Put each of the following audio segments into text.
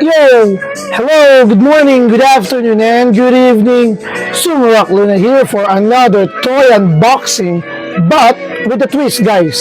Yo! Hello, good morning, good afternoon, and good evening. Sumarak Luna here for another toy unboxing, but with a twist, guys.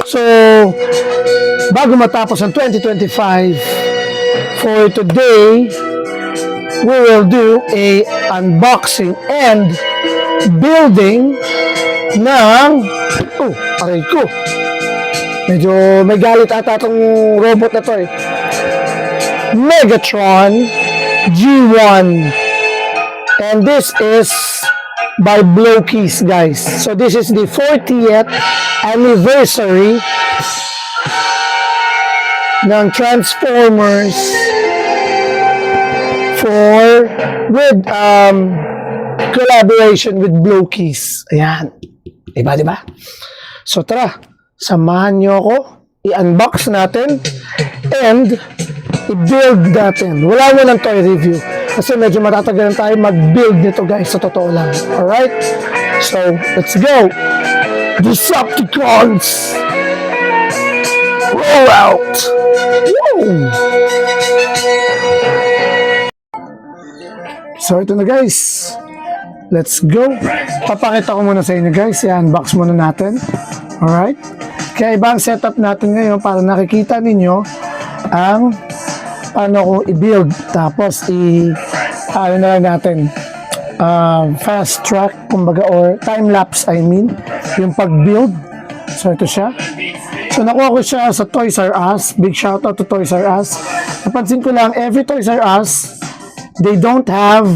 So, bago matapos ang 2025, for today, we will do a unboxing and building ng... Oh, aray ko. Medyo may galit ata itong robot na to eh. Megatron G1, and this is by Blowkeys, guys. So this is the 40th anniversary ng Transformers with collaboration with Blowkeys. Ayan, diba? So tara, samahan nyo ako, i-unbox natin and i-build natin. Wala mo ng toy review kasi medyo matatagalan tayo mag-build nito, guys, sa totoo lang. Alright? So, let's go! Decepticons! Roll out! Woo! So, ito na, guys. Let's go! Papakita ko muna sa inyo, guys. I-unbox muna natin. Alright? Kaya iba ang setup natin ngayon para nakikita ninyo ang paano ko i-build, tapos ano na lang natin, fast track kumbaga, or time lapse yung pag-build. So ito siya. So nakuha ko siya sa Toys R Us. Big shout out to Toys R Us. Napansin ko lang, every Toys R Us, they don't have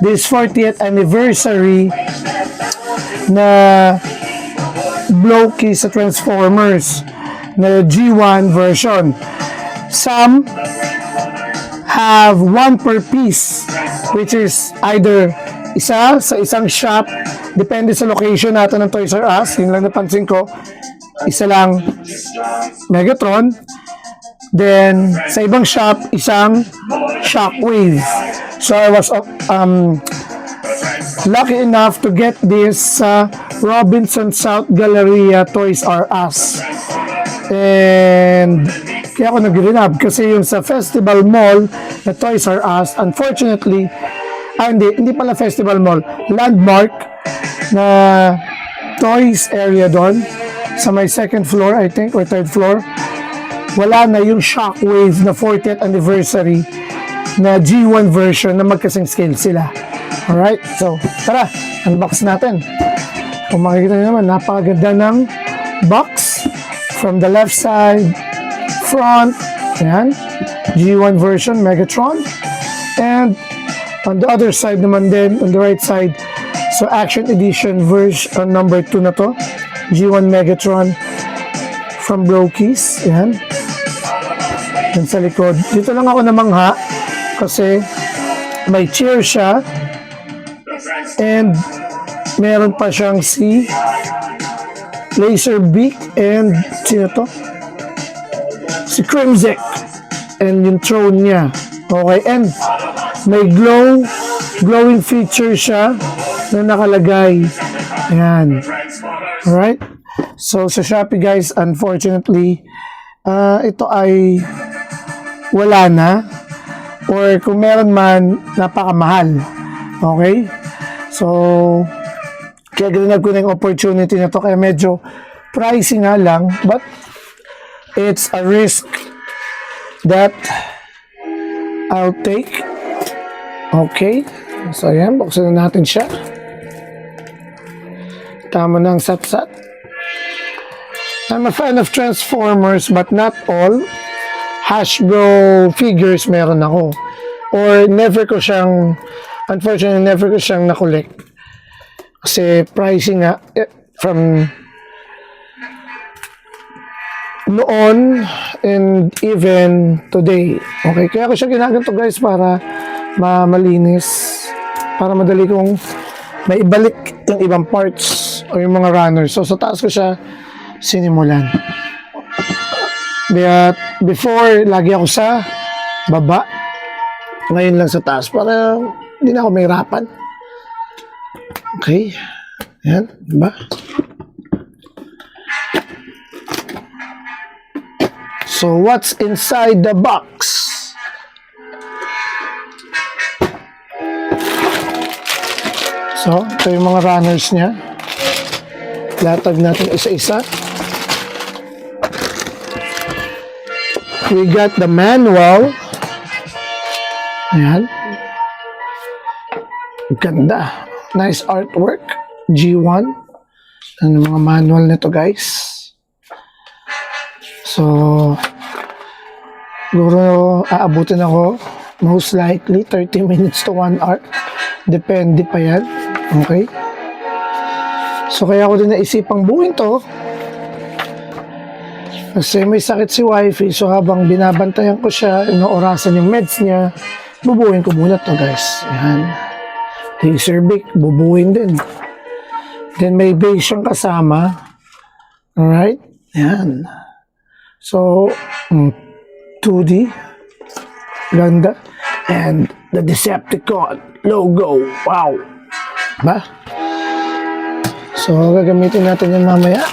this 40th anniversary na Blowkeys sa Transformers na G1 version. Some have one per piece, which is either isa sa isang shop, depende sa location natin ng Toys R Us. Yun lang napansin ko, isa lang Megatron, then sa ibang shop, isang Shockwave. So I was lucky enough to get this sa Robinson South Galleria Toys R Us, and kaya ako nag-renab kasi yung sa Festival Mall na Toys R Us, unfortunately, hindi pala Festival Mall, Landmark na toys area doon sa may second floor, I think, or third floor, wala na yung Shockwave na 40th anniversary na G1 version na magkasing scale sila. Alright, so tara, unbox natin. Kung makikita nyo naman, napakaganda ng box. From the left side, front, ayan, G1 version, Megatron. And on the other side naman din, on the right side, so Action Edition version number 2 na to, G1 Megatron from Blowkeys, ayan. Yan sa likod. Dito lang ako namangha kasi may chair siya and meron pa siyang si Laserbeak and sino to? Si Crimzek and yung throne niya. Okay, and may glowing feature siya na nakalagay. Ayan. Alright? So sa Shopee, guys, unfortunately, ito ay wala na, or kung meron man, napakamahal. Okay? So kaya ginanap ko na yung opportunity na to, kaya medyo pricey nga lang, but it's a risk that I'll take. Okay, so ayan, buksan na natin siya. Tama ng sat-sat. I'm a fan of Transformers, but not all. Hasbro figures meron ako, or unfortunately never ko siyang na-collect kasi pricing nga from noon and even today. Okay, kaya ko siya ginaganto, guys, para malinis, para madali kong maibalik yung ibang parts o yung mga runners. So sa taas ko siya sinimulan. But before, lagi ako sa baba, ngayon lang sa taas para hindi na ako mahirapan. Okay. Yan, diba? So, what's inside the box? So, ito yung mga runners niya. Latag natin isa-isa. We got the manual. Ayan. Ganda. Nice artwork. G1. Ano mga manual nito, guys. So, siguro aabutin ako most likely 30 minutes to 1 hour. Depende pa yan. Okay? So, kaya ako din naisipang buuin to. Kasi may sakit si wifey. So, habang binabantayan ko siya, inoorasan yung meds niya, bubuuin ko muna to, guys. Yan. Laser Bic, bubuuin din. Then, may base siyang kasama. Alright? Yan. So, 2D. Ganda. And the Decepticon logo. Wow. Ba? So, gagamitin natin yan mamaya.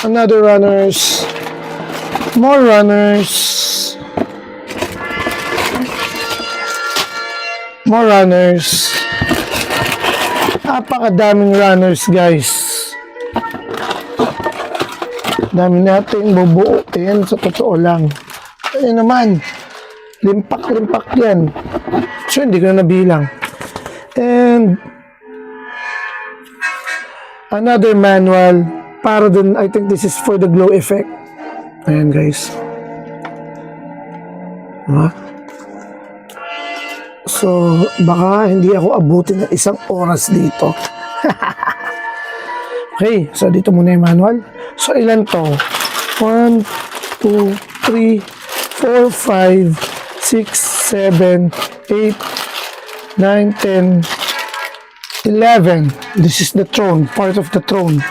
Another runners. More runners. More runners. Napakadaming runners, guys. Dami natin bubuuin sa totoo lang. Ayun naman. Limpak-limpak yan. So, hindi ko na nabilang. And another manual para dun, I think this is for the glow effect. Ayan, guys. Diba? So, baka hindi ako abutin ng isang oras dito. Okay, so dito muna yung manual. So, ilan to? 1, 2, 3, 4, 5, 6, 7, 8, 9, 10, 11. This is the throne, part of the throne.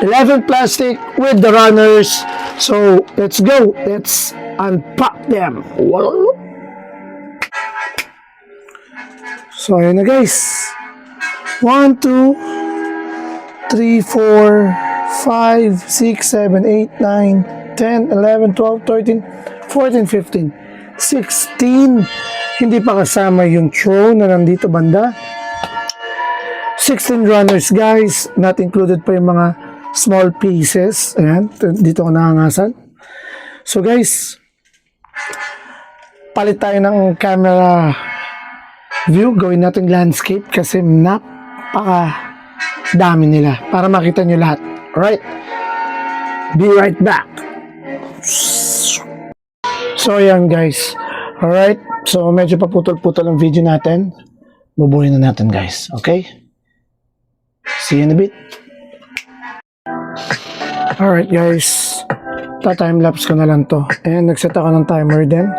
11 plastic with the runners. So, let's go. Let's unpack them. So, ayan na, guys. 1, 2, 3, 4, 5, 6, 7, 8, 9, 10, 11, 12, 13, 14, 15, 16. Hindi pa kasama yung throne na nandito banda. 16 runners, guys. Not included pa yung mga small pieces. Ayan, dito ko nangangasan. So, guys, palit tayo ng camera view. Gawin natin landscape kasi napaka dami nila para makita nyo lahat. Alright? Be right back. So, ayan, guys. Alright? So, medyo paputol-putol ang video natin. Bubuhin na natin, guys. Okay? See you in a bit. Alright, guys. Ta-timelapse ko na lang to. Ayan, nagset ako ng timer din.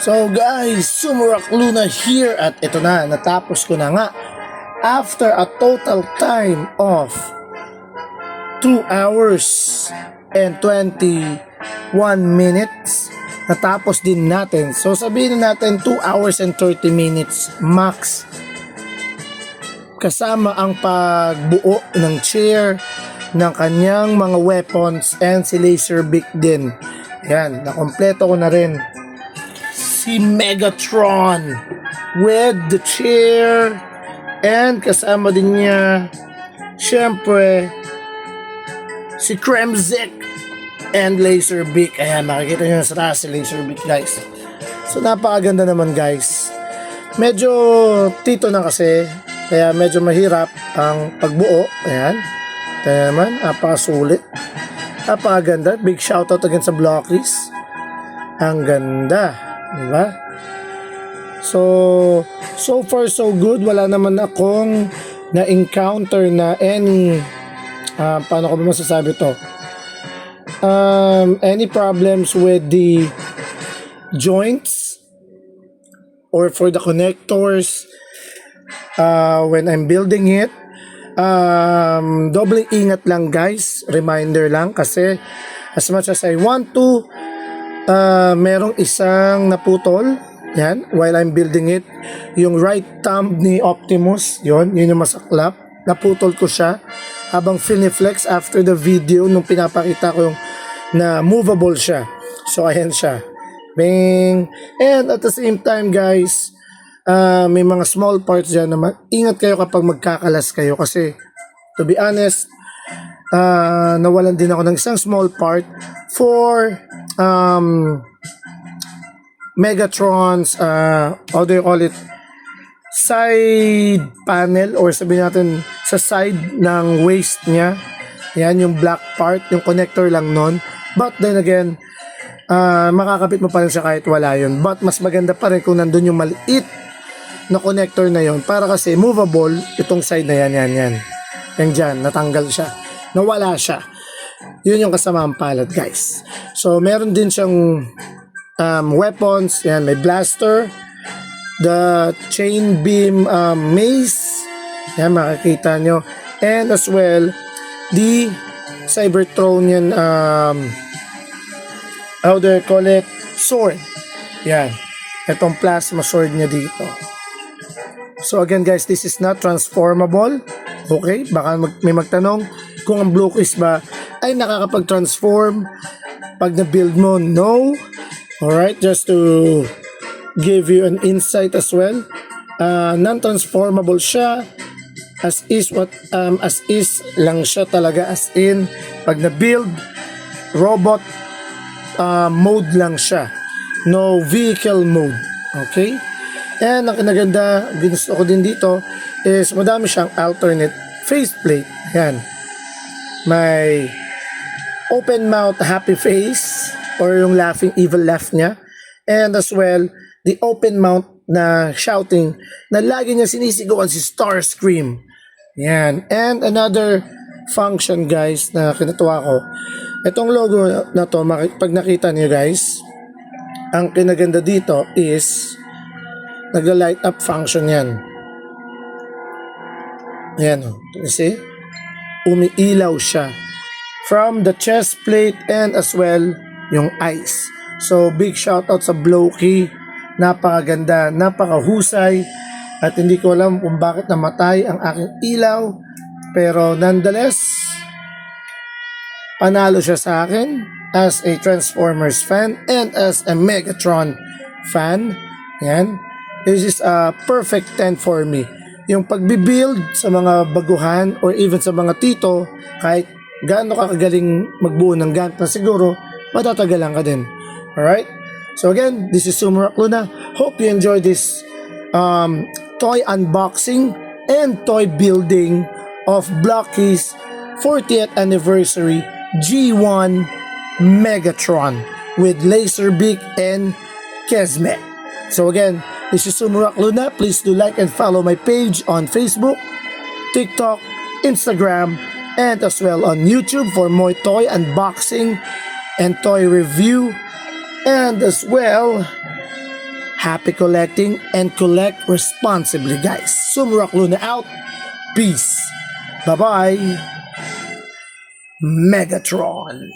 So guys, Sumurak Luna here at ito na, natapos ko na nga. After a total time of 2 hours and 21 minutes, natapos din natin. So sabihin na natin 2 hours and 30 minutes max. Kasama ang pagbuo ng chair, ng kanyang mga weapons, and si Laserbeak din. Yan, nakompleto ko na rin. Si Megatron with the chair, and kasama din niya syempre si Kremzik and Laserbeak. Ayan, makikita nyo sa si Laserbeak, guys. So napakaganda naman, guys. Medyo tito na kasi, kaya medyo mahirap ang pagbuo. Ayan, kaya naman napakasulit, napakaganda. Big shoutout again sa Blockies. Ang ganda, diba? So far so good. Wala naman akong na-encounter na any paano ko ba masasabi to? Any problems with the joints or for the connectors when I'm building it. Doble ingat lang, guys. Reminder lang kasi as much as I want to, merong isang naputol. Yan, while I'm building it, yung right thumb ni Optimus, yun yung masaklap. Naputol ko siya habang finiflex after the video nung pinapakita ko yung na movable siya. So ayan siya. Bing! And at the same time, guys, may mga small parts dyan naman. Ingat kayo kapag magkakalas kayo kasi to be honest, nawalan din ako ng isang small part for Megatron's how do you call it, side panel, or sabihin natin sa side ng waist niya. Yan yung black part, yung connector lang nun. But then again, makakabit mo pa rin siya kahit wala yun. But mas maganda pa rin kung nandun yung maliit na connector na yun, para kasi movable itong side na yan. Yan dyan, natanggal siya, nawala siya. Yun yung kasamang palad, guys. So meron din siyang weapons. Yan, may blaster, the chain beam mace. Yan, makikita nyo. And as well, the Cybertronian how do I call it, sword. Yan, itong plasma sword niya dito. So again, guys, this is not transformable. Okay, baka may magtanong kung ang Blockies ba ay nakakapag-transform pag na-build mo. No. Alright, just to give you an insight as well, non-transformable siya, as is lang siya talaga, as in pag na-build robot mode lang siya, no vehicle mode. Okay, and ang kinaganda, ginusto ko din dito is madami siyang alternate faceplate. Yan, may open mouth happy face, or yung laughing evil laugh niya, and as well the open mouth na shouting na lagi niya sinisigawan si Starscream. Yan, and another function, guys, na kinatuwa ko, itong logo na to, pag nakita niyo, guys, ang kinaganda dito is nagla-light up function yan. Yan, you see, umiilaw siya from the chest plate and as well yung eyes. So big shoutout sa Blokey, napakaganda, napakahusay, at hindi ko alam kung bakit namatay ang aking ilaw, pero nonetheless panalo siya sa akin as a Transformers fan and as a Megatron fan. Yan, this is a perfect 10 for me. Yung pagbibuild sa mga baguhan or even sa mga tito, kahit gaano ka kagaling magbuo ng gamit, na siguro matatagalan ka din. Alright? So again, this is Sumurak Luna. Hope you enjoy this toy unboxing and toy building of Blockies 40th anniversary G1 Megatron with Laserbeak and Kesmet. So again, this is Sumurak Luna. Please do like and follow my page on Facebook, TikTok, Instagram, and as well on YouTube for more toy unboxing and toy review. And as well, Happy collecting and collect responsibly, guys. Sumrock Luna out. Peace. Bye-bye. Megatron.